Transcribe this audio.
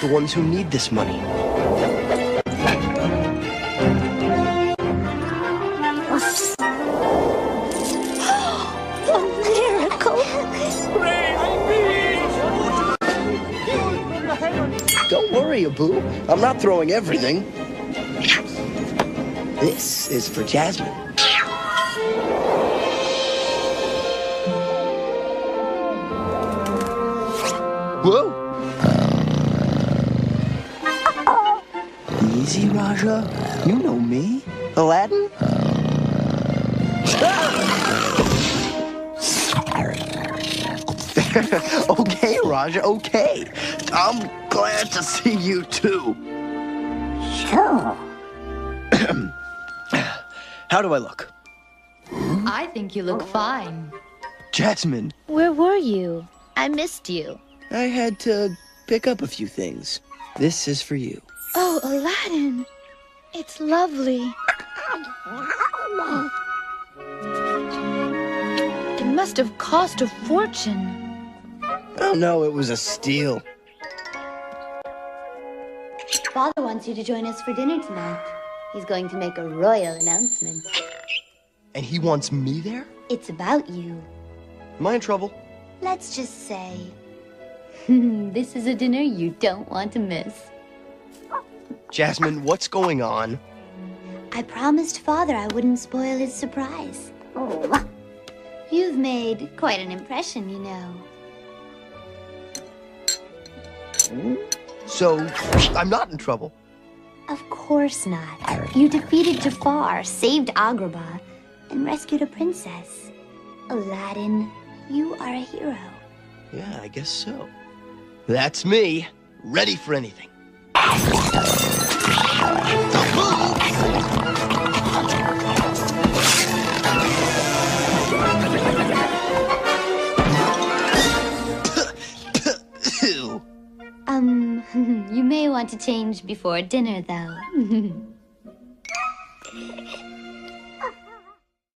the ones who need this money. A miracle! Don't worry, Abu. I'm not throwing everything. This is for Jasmine. Whoa! Easy, Raja. You know me. Aladdin? Okay, Raja, okay. I'm glad to see you too. Sure. How do I look? I think you look fine. Jasmine, Where were you? I missed you. I had to pick up a few things. This is for you. Oh, Aladdin. It's lovely. It must have cost a fortune. Oh no, it was a steal. Father wants you to join us for dinner tonight. He's going to make a royal announcement. And he wants me there? It's about you. Am I in trouble? Let's just say, this is a dinner you don't want to miss. Jasmine, what's going on? I promised Father I wouldn't spoil his surprise. Oh. You've made quite an impression, you know. So, I'm not in trouble. Of course not. You defeated Jafar, saved Agrabah, and rescued a princess. Aladdin, you are a hero. Yeah, I guess so. That's me, ready for anything. You may want to change before dinner, though.